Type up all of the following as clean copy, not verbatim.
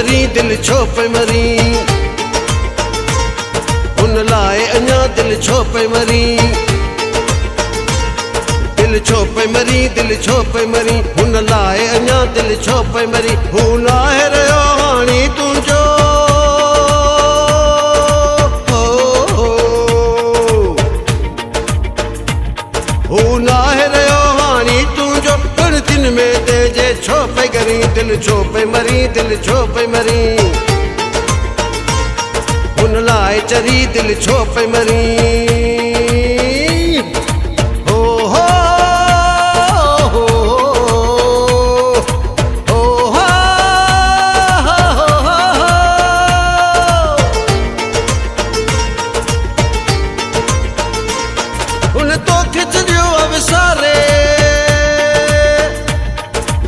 मरी दिल छो पे मरी हुन लाए अञा दिल छो पे मरी दिल छो पे मरी दिल छो पे मरी हुन लाए अञा दिल छो पे मरी हू नाहे रहियो हाणी तुंहिंजो हू नाहे रहियो हाणी तुंहिंजो गणतियुनि में तेजे छो पे करी दिल छो पे मरी दिल छो पे मरी हुन लाए चरी दिल छो पे मरी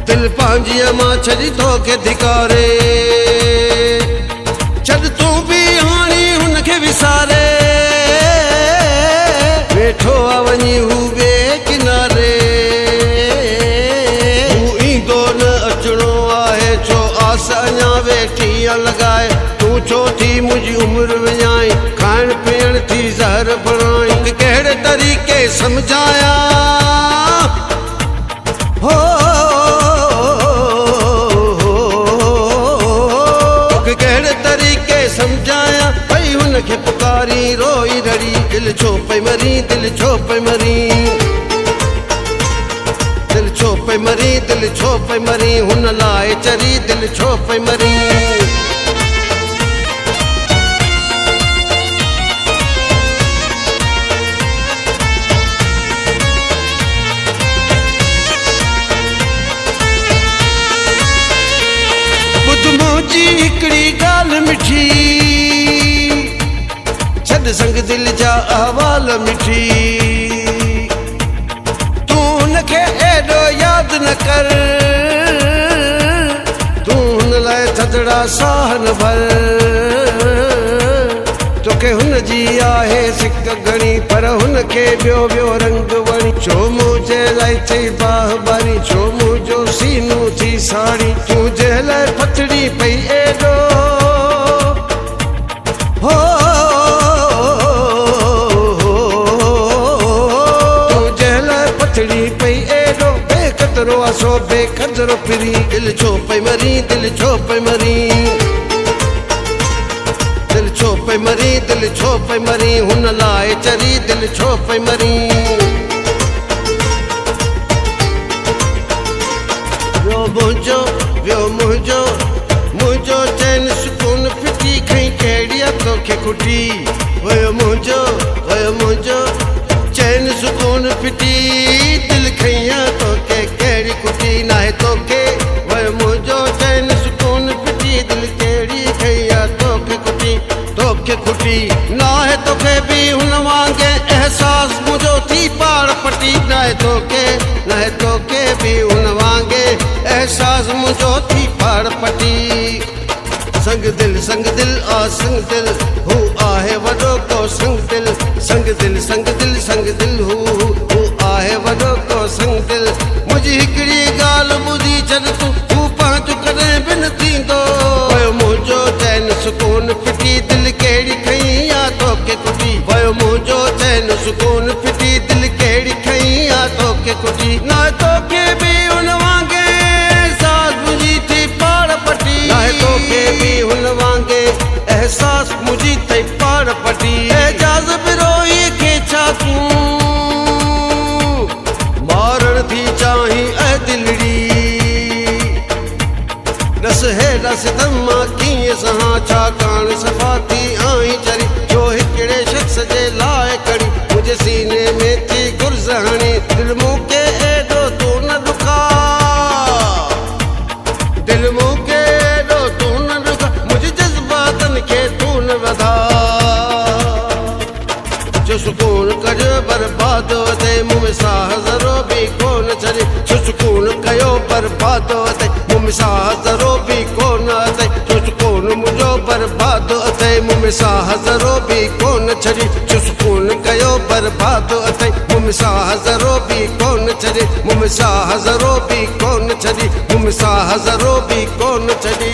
दिल पांजी मां छड़ी तोखे धिकारे छॾ तूं बि हाणी हुनखे विसारे वेठो आ वञी हू ॿिए किनारे हू ईंदो न अचणो आहे छो आस अञा वेठी आ लॻाए तूं छो थी मुंहिंजी उमिरि विञाई खाइण पीअण थी ज़हर बणाई कहिड़े तरीक़े सम्झाया हो कहिड़े तरीक़े सम्झाया भई हुनखे पुकारी रोई रड़ी दिल छो पे मरी दिल छो पे मरी दिल छो पे मरी दिल छो पे मरी हुन लाए चरी दिल छो पे मरी मुंहिंजी हिकिड़ी ॻाल्हि मिठी छॾ संग दिल जा अहवाल मिठी तूं हुनखे एॾो यादि न कर तूं हुन लाइ थधड़ा साह न भर तोखे हुनजी आहे सिक घणी पर हुनखे ॿियो ॿियो रंग वणी छो मुंहिंजे लाइ चई बाह बारी छो मुंहिंजो सीनो थी साड़ी तुंहिंजे लाइ पथड़ी पई एॾो हो तुंहिंजे लाइ पथड़ी पई एॾो बेक़दरो आहे सो बेक़दरो फिरी दिल छो पई मरी दिल छो पई मरी दिल छो पे मरी दिल छो पे मरी हुन लाए चरी दिल छो पे मरी वियो मुंहिंजो चैन सुकून फिटी खई कहिड़ी तोखे खुटी वियो मुंहिंजो चैन सुकून फिटी दिल खई तोखे कहिड़ी खुटी नाहे तोखे वियो मुंहिंजो चैन सुकून फिटी दिल कहिड़ी खई तोखे खुटी नाहे तोखे बि हुन वांगे एहसास मुंहिंजो थी पाड़ पटी नाहे तोखे बि हुन वांगे एहसास मुंहिंजो थी पाड़ पटी संग दिल आ संग दिल हू आहे वॾो को संग दिल हू आहे वॾो को संग दिल मुंहिंजी हिकिड़ी ॻाल्हि ॿुधी छॾ तूं हू पंहिंजो कॾहिं बि न थींदो मुंहिंजो चैन सुकून फिटी दिल कहिड़ी खई तोखे खुटी वियो मुंहिंजो चैन सुकून फिटी दिल कहिड़ी खई तोखे खुटी न तोखे बि हुन वांगे एहसास मुंहिंजी थी पाड़ पटी न तोखे बि हुन वांगे एहसास मुंहिंजी थी पाड़ पटी एजाज़ बिरोई खे छा तूं मारण थी चाहीं ऐं दिलड़ी रस हे रस मां कीअं सहां छाकाणि सफ़ा थी आई चरी जो हिकिड़े शख़्स जे लाइ कड़ी मुंहिंजे सीने में थी गुर्ज़ हणी दिल मूंखे एॾो तूं न ॾुका दिल मूंखे एॾो तूं न ॾुका मुंहिंजे जज़्बातनि खे तूं न वधा जो सुकून कजो बर्बाद वधे मुंहुं में साह ज़रो बि कोन छॾे जो सुकून कयो बर्बाद वधे मुंहुं में साह ज़रो बि कोन अथई जो सुकून मुंहिंजो बर्बाद अथई मुंहुं में साह ज़रो बि कोन छॾी जो सुकून कयो बर्बाद अथई मुंहुं में साह ज़रो बि कोन छॾे मुंहुं में साह ज़रो बि कोन छॾी मुंहुं में साह ज़रो बि कोन छॾी